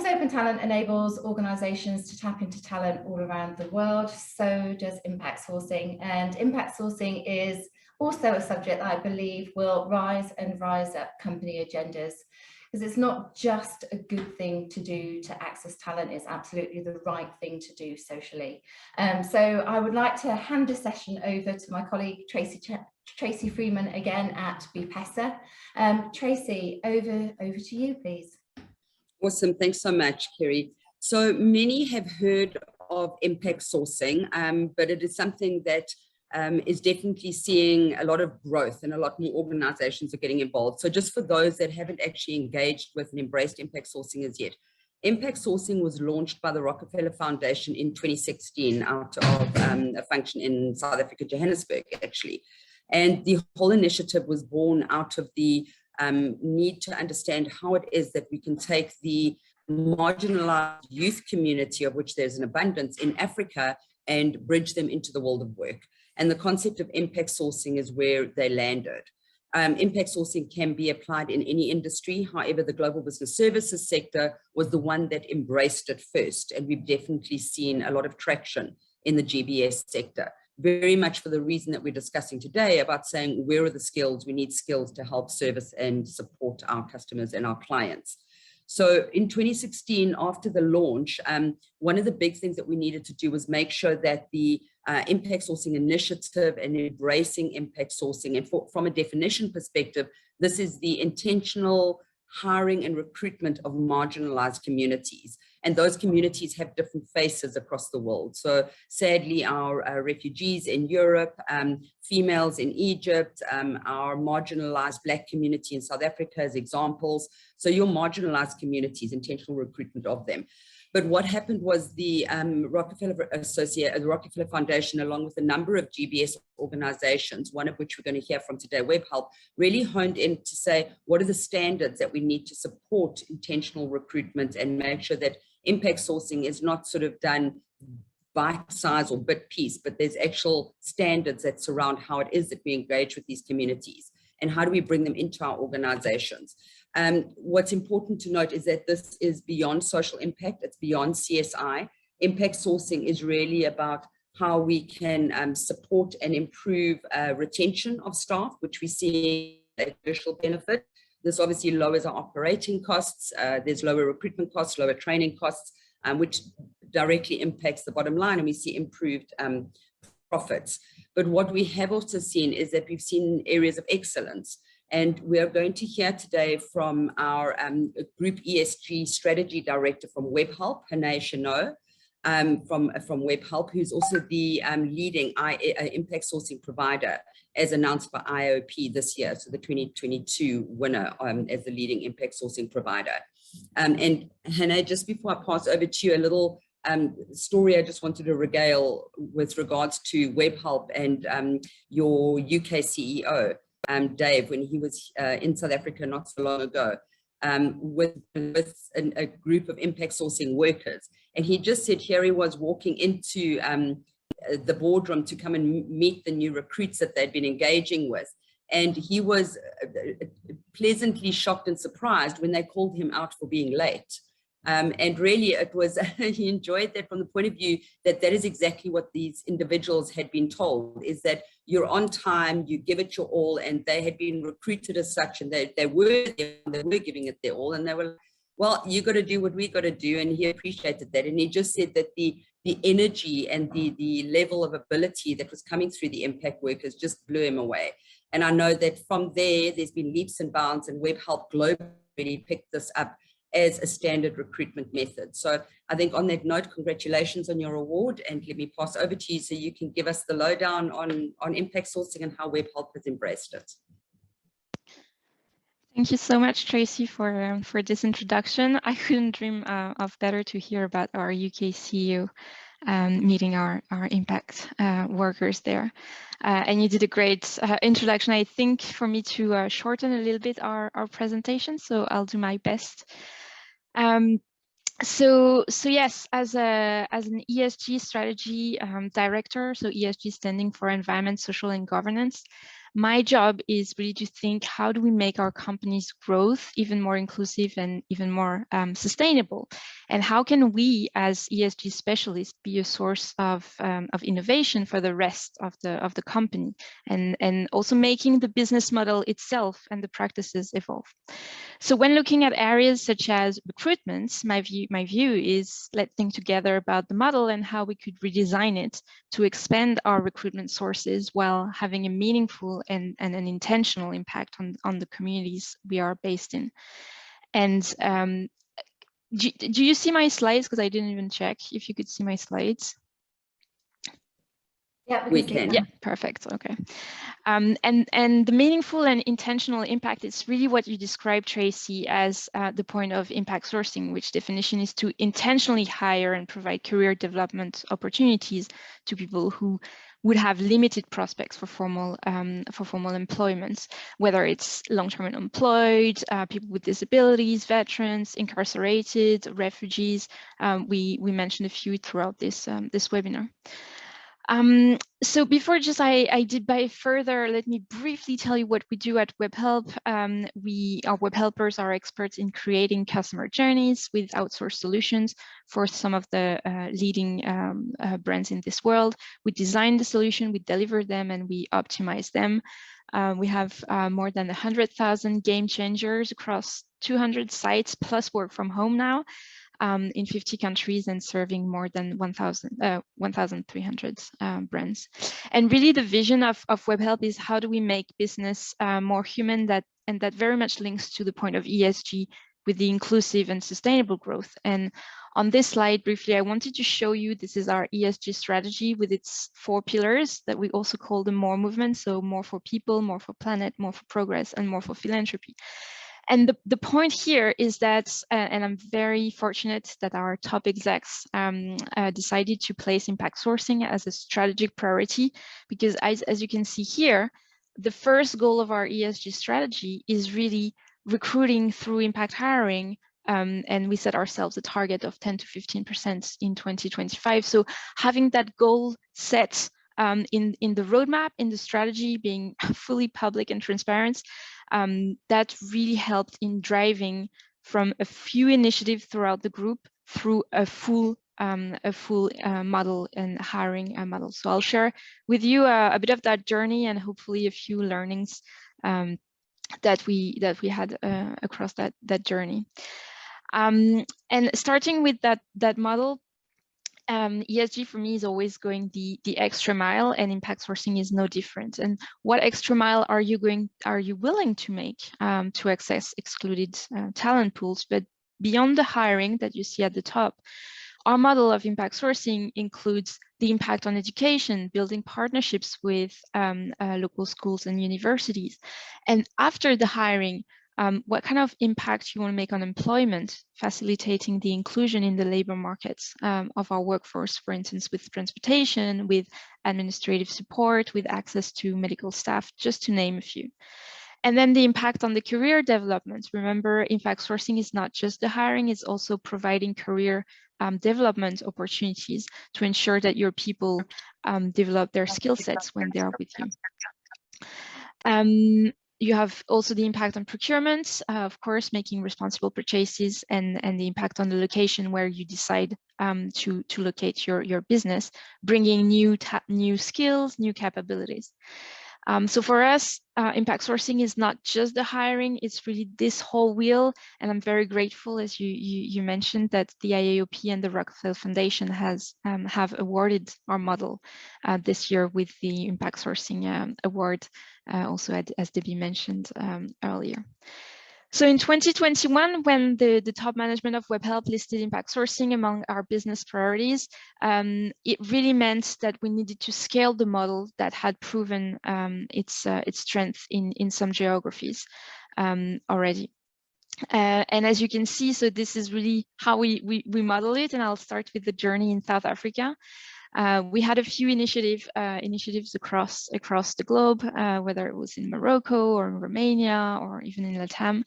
open talent enables organizations to tap into talent all around the world, so does impact sourcing. And impact sourcing is also a subject that I believe will rise and rise up company agendas, because it's not just a good thing to do to access talent, it's absolutely the right thing to do socially. So I would like to hand the session over to my colleague Traci Freeman again at BPESA. Traci, over to you, please. Awesome, thanks so much, Kerry. So many have heard of impact sourcing, but it is something that is definitely seeing a lot of growth and a lot more organizations are getting involved. So just for those that haven't actually engaged with and embraced impact sourcing as yet, impact sourcing was launched by the Rockefeller Foundation in 2016 out of a function in South Africa, Johannesburg, actually. And the whole initiative was born out of the need to understand how it is that we can take the marginalized youth community, of which there's an abundance in Africa, and bridge them into the world of work. And the concept of impact sourcing is where they landed. Impact sourcing can be applied in any industry. However, the global business services sector was the one that embraced it first. And we've definitely seen a lot of traction in the GBS sector, very much for the reason that we're discussing today about saying, where are the skills? We need skills to help service and support our customers and our clients. So in 2016, after the launch, one of the big things that we needed to do was make sure that the impact sourcing initiative and embracing impact sourcing, and from a definition perspective, this is the intentional hiring and recruitment of marginalized communities. And those communities have different faces across the world. So sadly, our refugees in Europe, females in Egypt, our marginalized Black community in South Africa as examples. So your marginalized communities, intentional recruitment of them. But what happened was the Rockefeller Foundation, along with a number of GBS organizations, one of which we're going to hear from today, Webhelp, really honed in to say, what are the standards that we need to support intentional recruitment and make sure that impact sourcing is not sort of done bite size or bit piece, but there's actual standards that surround how it is that we engage with these communities and how do we bring them into our organizations. What's important to note is that this is beyond social impact, it's beyond CSI. Impact sourcing is really about how we can support and improve retention of staff, which we see an additional benefit. This obviously lowers our operating costs, there's lower recruitment costs, lower training costs, which directly impacts the bottom line, and we see improved profits. But what we have also seen is that we've seen areas of excellence. And we are going to hear today from our Group ESG Strategy Director from Webhelp, Hanae Chino, from Webhelp, who's also the leading impact sourcing provider, as announced by IOP this year, so the 2022 winner as the leading impact sourcing provider. And Hanae, just before I pass over to you, a little story I just wanted to regale with regards to Webhelp and your UK CEO. Dave, when he was in South Africa not so long ago, with a group of impact sourcing workers. And he just said here he was walking into the boardroom to come and meet the new recruits that they'd been engaging with. And he was pleasantly shocked and surprised when they called him out for being late. And really it was, he enjoyed that from the point of view that that is exactly what these individuals had been told, is that you're on time, you give it your all, and they had been recruited as such, and they were giving it their all, and they were, well, you got to do what we got to do, and he appreciated that. And he just said that the energy and the level of ability that was coming through the impact workers just blew him away. And I know that from there's been leaps and bounds, and Webhelp globally picked this up as a standard recruitment method. So I think on that note, congratulations on your award, and let me pass over to you so you can give us the lowdown on impact sourcing and how Webhelp has embraced it. Thank you so much, Traci, for this introduction. I couldn't dream of better to hear about our UK CEO meeting our impact workers there. And you did a great introduction. I think for me to shorten a little bit our presentation, so I'll do my best. So yes, as an ESG strategy director, so ESG standing for environment, social, and governance, my job is really to think, how do we make our company's growth even more inclusive and even more sustainable? And how can we as ESG specialists be a source of innovation for the rest of the company, and also making the business model itself and the practices evolve. So when looking at areas such as recruitment, my view is let's think together about the model and how we could redesign it to expand our recruitment sources while having a meaningful and an intentional impact on the communities we are based in. And do you see my slides? Because I didn't even check if you could see my slides. Yeah, we can. Yeah, perfect. Okay. And the meaningful and intentional impact is really what you described, Traci, as the point of impact sourcing, which definition is to intentionally hire and provide career development opportunities to people who would have limited prospects for formal employment, whether it's long-term unemployed, people with disabilities, veterans, incarcerated, refugees. We mentioned a few throughout this webinar. So before I dive further, let me briefly tell you what we do at Webhelp. Our web helpers are experts in creating customer journeys with outsourced solutions for some of the leading brands in this world. We design the solution, we deliver them, and we optimize them. We have more than 100,000 game changers across 200 sites plus work from home now. In 50 countries and serving more than 1,300 brands. And really the vision of Webhelp is how do we make business more human, and that very much links to the point of ESG with the inclusive and sustainable growth. And on this slide, briefly, I wanted to show you, this is our ESG strategy with its 4 pillars that we also call the MORE movement. So more for people, more for planet, more for progress, and more for philanthropy. And the point here is that, and I'm very fortunate that our top execs decided to place impact sourcing as a strategic priority, because as you can see here, the first goal of our ESG strategy is really recruiting through impact hiring. And we set ourselves a target of 10 to 15% in 2025. So having that goal set in the roadmap, in the strategy, being fully public and transparent, that really helped in driving from a few initiatives throughout the group through a full model and hiring a model. So I'll share with you a bit of that journey and hopefully a few learnings that we had across that journey. And starting with that model, ESG for me is always going the extra mile, and impact sourcing is no different. And what extra mile are you willing to make to access excluded talent pools? But beyond the hiring that you see at the top, our model of impact sourcing includes the impact on education, building partnerships with local schools and universities. And after the hiring, what kind of impact you want to make on employment, facilitating the inclusion in the labor markets of our workforce, for instance, with transportation, with administrative support, with access to medical staff, just to name a few. And then the impact on the career development. Remember, impact sourcing is not just the hiring, it's also providing career development opportunities to ensure that your people develop their skill sets when they are with you. You have also the impact on procurement, of course, making responsible purchases, and the impact on the location where you decide to locate your business, bringing new skills, new capabilities. So for us, impact sourcing is not just the hiring, it's really this whole wheel. And I'm very grateful, as you mentioned, that the IAOP and the Rockefeller Foundation have awarded our model this year with the impact sourcing award, also as Debbie mentioned earlier. So in 2021, when the top management of Webhelp listed impact sourcing among our business priorities, it really meant that we needed to scale the model that had proven its strength in some geographies already. And as you can see, so this is really how we model it, and I'll start with the journey in South Africa. We had a few initiatives across the globe, whether it was in Morocco or in Romania or even in Latam.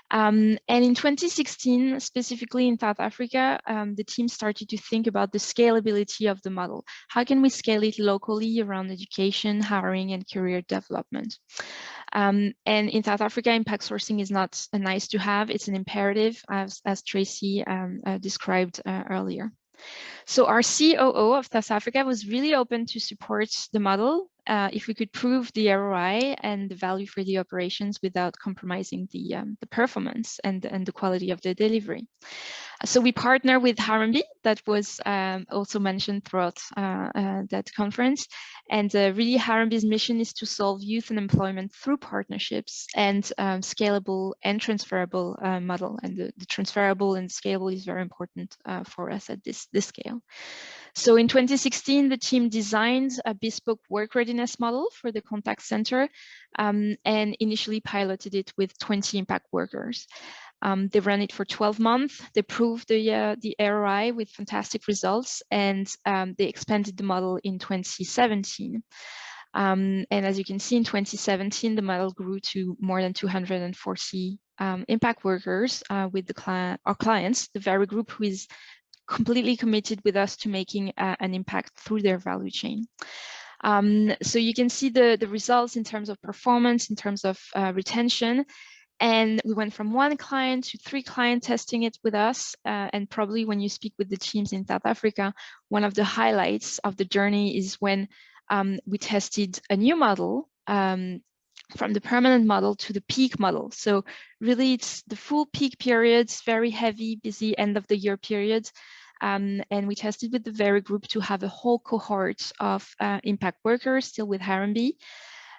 And in 2016, specifically in South Africa, the team started to think about the scalability of the model. How can we scale it locally around education, hiring, and career development? And in South Africa, impact sourcing is not a nice to have, it's an imperative, as Traci described earlier. So our COO of South Africa was really open to support the model if we could prove the ROI and the value for the operations without compromising the performance and the quality of the delivery. So we partner with Harambee, that was also mentioned throughout that conference. And really Harambee's mission is to solve youth unemployment through partnerships and scalable and transferable model. And the transferable and scalable is very important for us at this scale. So in 2016, the team designed a bespoke work readiness model for the contact center and initially piloted it with 20 impact workers. They ran it for 12 months. They proved the ROI with fantastic results, and they expanded the model in 2017. And as you can see, in 2017, the model grew to more than 240 impact workers with our clients, the very group who is completely committed with us to making an impact through their value chain. So you can see the results in terms of performance, in terms of retention. And we went from 1 client to 3 clients testing it with us. And probably when you speak with the teams in South Africa, one of the highlights of the journey is when we tested a new model from the permanent model to the peak model. So really it's the full peak periods, very heavy, busy end of the year periods. And we tested with the very group to have a whole cohort of impact workers still with Harambee.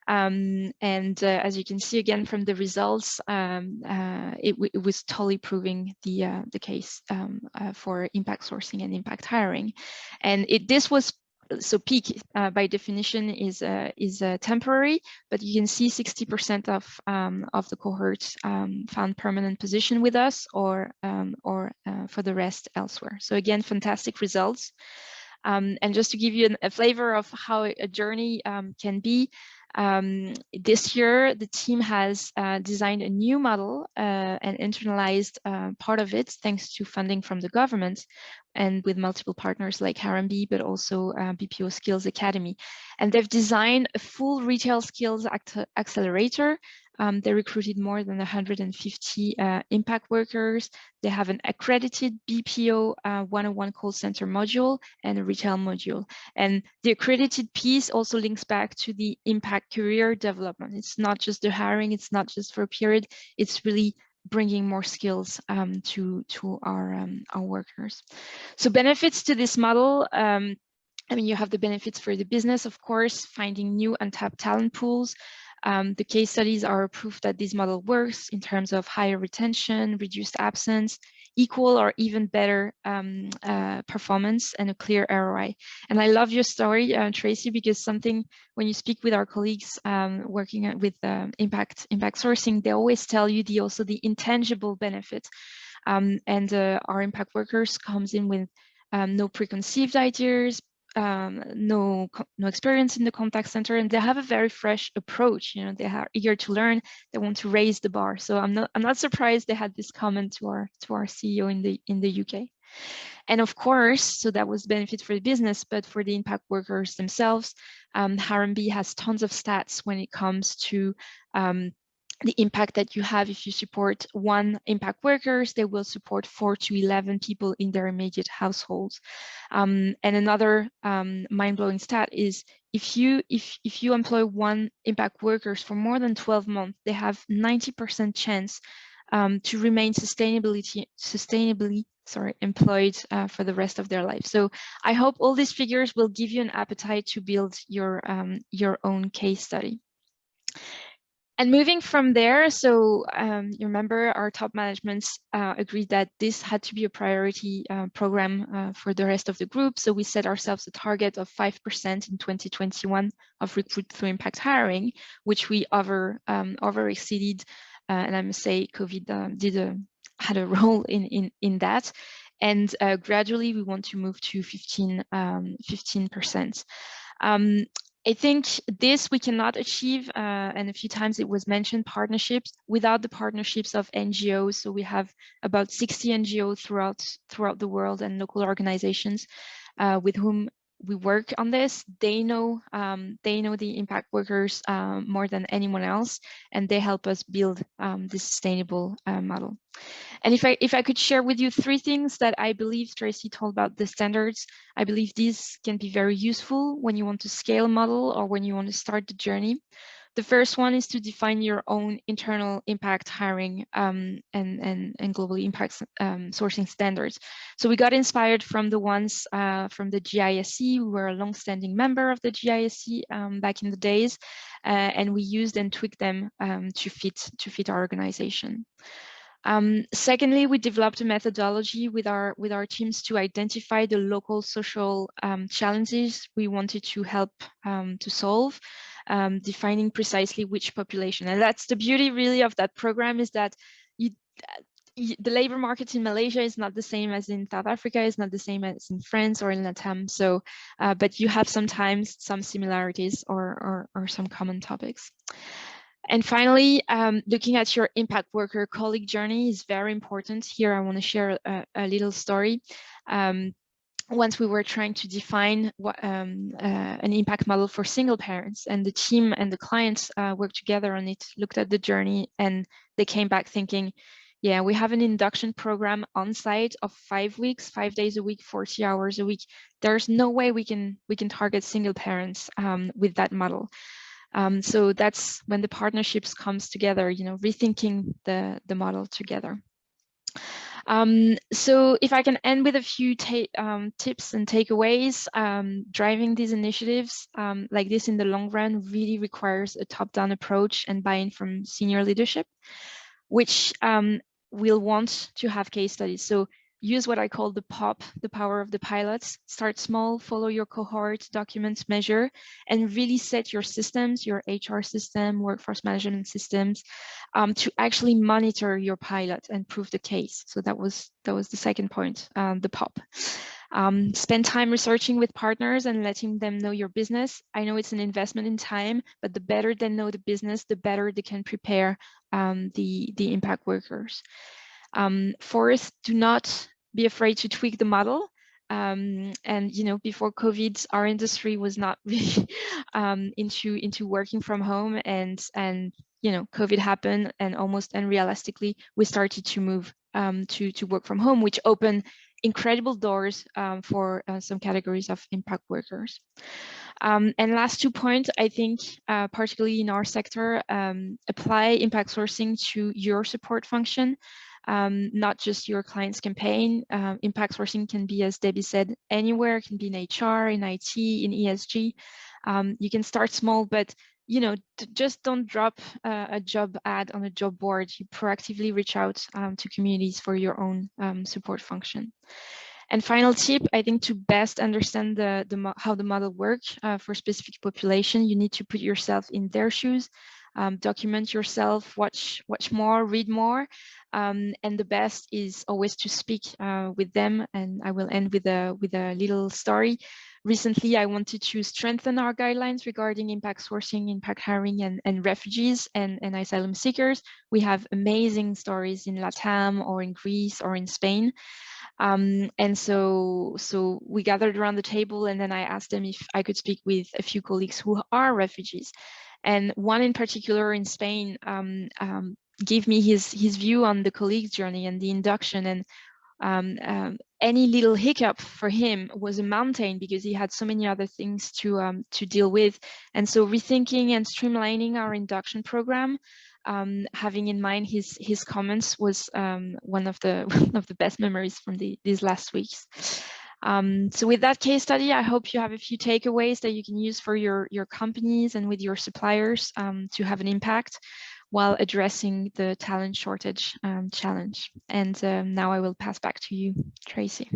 As you can see again from the results, it was totally proving the case for impact sourcing and impact hiring. And this was, so peak by definition is temporary, but you can see 60% of the cohorts found permanent position with us, or for the rest elsewhere. So again, fantastic results. And just to give you a flavor of how a journey can be, this year, the team has designed a new model and internalized part of it thanks to funding from the government and with multiple partners like Harambee, but also BPO Skills Academy. And they've designed a full retail skills accelerator. They recruited more than 150 impact workers. They have an accredited BPO 101 call center module and a retail module. And the accredited piece also links back to the impact career development. It's not just the hiring, it's not just for a period, it's really bringing more skills to our workers. So benefits to this model, I mean, you have the benefits for the business, of course, finding new untapped talent pools. The case studies are proof that this model works in terms of higher retention, reduced absence, equal or even better performance, and a clear ROI. And I love your story, Traci, because something when you speak with our colleagues working with impact sourcing, they always tell you also the intangible benefits. Our impact workers comes in with no preconceived ideas, no experience in the contact center, and they have a very fresh approach. You know, they are eager to learn. They want to raise the bar. So I'm not surprised they had this comment to our CEO in the UK. And of course, so that was benefit for the business, but for the impact workers themselves, Harambee has tons of stats when it comes to the impact that you have. If you support 1 impact workers, they will support 4 to 11 people in their immediate households. And another mind-blowing stat is if you employ 1 impact workers for more than 12 months, they have 90% chance to remain sustainably employed for the rest of their life. So I hope all these figures will give you an appetite to build your own case study. And moving from there, so you remember our top management agreed that this had to be a priority program for the rest of the group. So we set ourselves a target of 5% in 2021 of recruit through impact hiring, which we over exceeded. And I must say, COVID had a role in that. And gradually, we want to move to 15%. I think this we cannot achieve, and a few times it was mentioned, partnerships, without the partnerships of NGOs. So we have about 60 NGOs throughout the world and local organizations with whom we work on this. They know the impact workers more than anyone else, and they help us build this sustainable model. And if I could share with you 3 things that I believe Traci told about the standards, I believe these can be very useful when you want to scale a model or when you want to start the journey. The first one is to define your own internal impact hiring and global impact sourcing standards. So we got inspired from the ones from the GISC. We were a long-standing member of the GISC back in the days, and we used and tweaked them to fit our organization. Secondly, we developed a methodology with our teams to identify the local social challenges we wanted to help to solve, defining precisely which population. And that's the beauty really of that program, is that the labor market in Malaysia is not the same as in South Africa, is not the same as in France or in Latam. So, but you have sometimes some similarities or some common topics. And finally, looking at your impact worker colleague journey is very important. Here, I want to share a little story. Once we were trying to define what, an impact model for single parents, and the team and the clients worked together on it, looked at the journey, and they came back thinking, yeah, we have an induction program on site of 5 weeks, 5 days a week, 40 hours a week. There's no way we can target single parents with that model. So that's when the partnerships comes together, you know, rethinking the model together. So if I can end with a few tips and takeaways, driving these initiatives like this in the long run really requires a top-down approach and buy-in from senior leadership, which we'll want to have case studies. So use what I call the POP, the power of the pilots. Start small, follow your cohort, document, measure, and really set your systems, your HR system, workforce management systems, to actually monitor your pilot and prove the case. So that was the second point, the POP. Spend time researching with partners and letting them know your business. I know it's an investment in time, but the better they know the business, the better they can prepare the impact workers. Fourth, do not be afraid to tweak the model. And you know, before COVID, our industry was not really into working from home, and you know, COVID happened, and almost unrealistically, we started to move to work from home, which opened incredible doors for some categories of impact workers. And last 2 points, I think, particularly in our sector, apply impact sourcing to your support function. Not just your client's campaign. Impact sourcing can be, as Debbie said, anywhere. It can be in HR, in IT, in ESG. You can start small, but you know, just don't drop a job ad on a job board. You proactively reach out to communities for your own support function. And final tip, I think, to best understand how the model works for a specific population, you need to put yourself in their shoes. Document yourself, watch more, read more, and the best is always to speak with them. And I will end with a little story. Recently, I wanted to strengthen our guidelines regarding impact sourcing, impact hiring, and refugees and asylum seekers. We have amazing stories in Latam or in Greece or in Spain. And so we gathered around the table, and then I asked them if I could speak with a few colleagues who are refugees. And one in particular in Spain gave me his view on the colleague's journey and the induction. And any little hiccup for him was a mountain, because he had so many other things to deal with. And so rethinking and streamlining our induction program, having in mind his comments, was one of the best memories from these last weeks. So with that case study, I hope you have a few takeaways that you can use for your companies and with your suppliers to have an impact while addressing the talent shortage challenge. And now I will pass back to you, Traci.